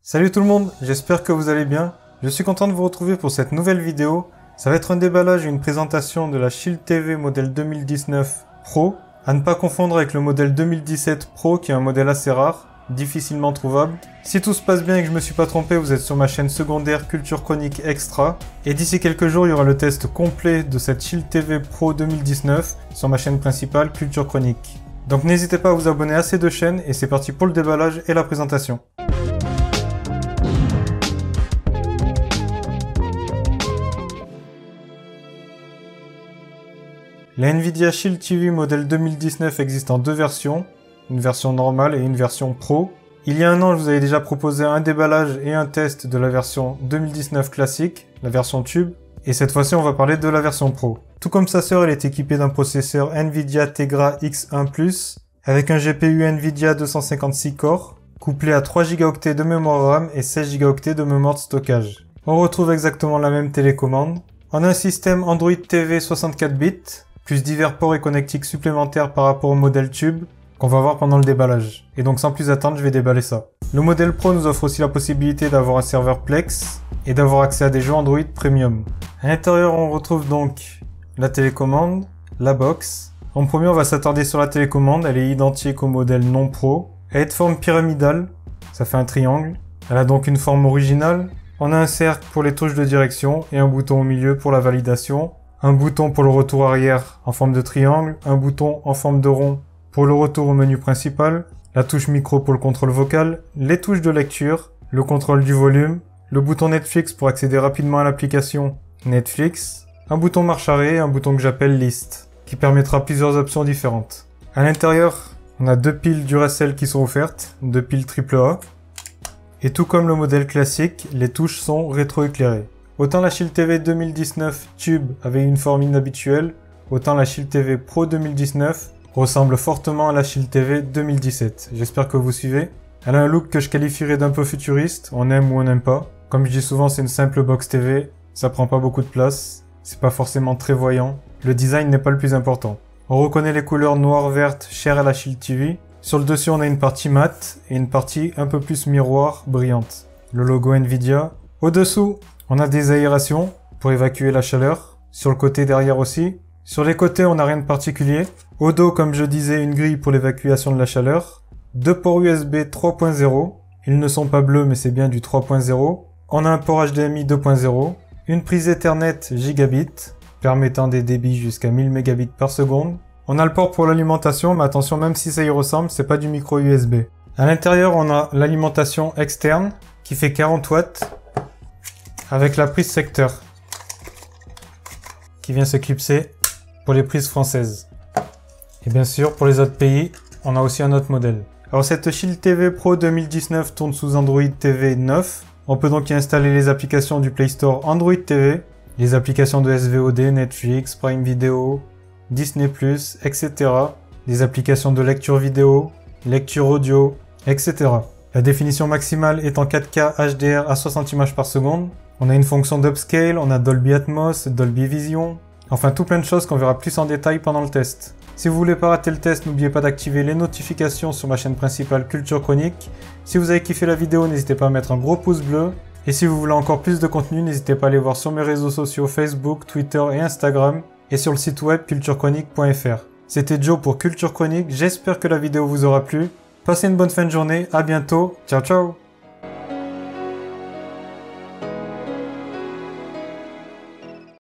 Salut tout le monde, j'espère que vous allez bien. Je suis content de vous retrouver pour cette nouvelle vidéo. Ça va être un déballage et une présentation de la Shield TV modèle 2019 Pro, à ne pas confondre avec le modèle 2017 Pro qui est un modèle assez rare, difficilement trouvable. Si tout se passe bien et que je me suis pas trompé, vous êtes sur ma chaîne secondaire Culture Chronique Extra. Et d'ici quelques jours, il y aura le test complet de cette Shield TV Pro 2019 sur ma chaîne principale Culture Chronique. Donc n'hésitez pas à vous abonner à ces deux chaînes et c'est parti pour le déballage et la présentation. La Nvidia Shield TV modèle 2019 existe en deux versions, une version normale et une version Pro. Il y a un an, je vous avais déjà proposé un déballage et un test de la version 2019 classique, la version tube, et cette fois-ci on va parler de la version Pro. Tout comme sa sœur, elle est équipée d'un processeur Nvidia Tegra X1+, avec un GPU Nvidia 256 corps, couplé à 3 Go de mémoire RAM et 16 Go de mémoire de stockage. On retrouve exactement la même télécommande. On a un système Android TV 64 bits, plus divers ports et connectiques supplémentaires par rapport au modèle tube qu'on va voir pendant le déballage. Et donc sans plus attendre, je vais déballer ça. Le modèle Pro nous offre aussi la possibilité d'avoir un serveur Plex et d'avoir accès à des jeux Android Premium. À l'intérieur, on retrouve donc la télécommande, la box. En premier, on va s'attarder sur la télécommande. Elle est identique au modèle non Pro. Elle est de forme pyramidale, ça fait un triangle. Elle a donc une forme originale. On a un cercle pour les touches de direction et un bouton au milieu pour la validation. Un bouton pour le retour arrière en forme de triangle, un bouton en forme de rond pour le retour au menu principal, la touche micro pour le contrôle vocal, les touches de lecture, le contrôle du volume, le bouton Netflix pour accéder rapidement à l'application Netflix, un bouton marche arrêt et un bouton que j'appelle liste, qui permettra plusieurs options différentes. À l'intérieur, on a deux piles Duracell qui sont offertes, deux piles AAA, et tout comme le modèle classique, les touches sont rétroéclairées. Autant la Shield TV 2019 Tube avait une forme inhabituelle, autant la Shield TV Pro 2019 ressemble fortement à la Shield TV 2017. J'espère que vous suivez. Elle a un look que je qualifierais d'un peu futuriste, on aime ou on n'aime pas. Comme je dis souvent, c'est une simple box TV, ça prend pas beaucoup de place, c'est pas forcément très voyant. Le design n'est pas le plus important. On reconnaît les couleurs noire-verte chères à la Shield TV. Sur le dessus, on a une partie mat et une partie un peu plus miroir, brillante. Le logo Nvidia. Au-dessous, on a des aérations pour évacuer la chaleur. Sur le côté derrière aussi. Sur les côtés, on n'a rien de particulier. Au dos, comme je disais, une grille pour l'évacuation de la chaleur. Deux ports USB 3.0. Ils ne sont pas bleus, mais c'est bien du 3.0. On a un port HDMI 2.0. Une prise Ethernet gigabit, permettant des débits jusqu'à 1000 Mbps par seconde. On a le port pour l'alimentation, mais attention, même si ça y ressemble, c'est pas du micro USB. À l'intérieur, on a l'alimentation externe, qui fait 40 watts. Avec la prise secteur qui vient se clipser pour les prises françaises. Et bien sûr, pour les autres pays, on a aussi un autre modèle. Alors cette Shield TV Pro 2019 tourne sous Android TV 9. On peut donc y installer les applications du Play Store Android TV, les applications de SVOD, Netflix, Prime Video, Disney+, etc. Les applications de lecture vidéo, lecture audio, etc. La définition maximale est en 4K HDR à 60 images par seconde. On a une fonction d'upscale, on a Dolby Atmos, Dolby Vision, enfin tout plein de choses qu'on verra plus en détail pendant le test. Si vous voulez pas rater le test, n'oubliez pas d'activer les notifications sur ma chaîne principale Culture Chronique. Si vous avez kiffé la vidéo, n'hésitez pas à mettre un gros pouce bleu. Et si vous voulez encore plus de contenu, n'hésitez pas à aller voir sur mes réseaux sociaux Facebook, Twitter et Instagram, et sur le site web culturechronique.fr. C'était Joe pour Culture Chronique, j'espère que la vidéo vous aura plu. Passez une bonne fin de journée, à bientôt, ciao ciao.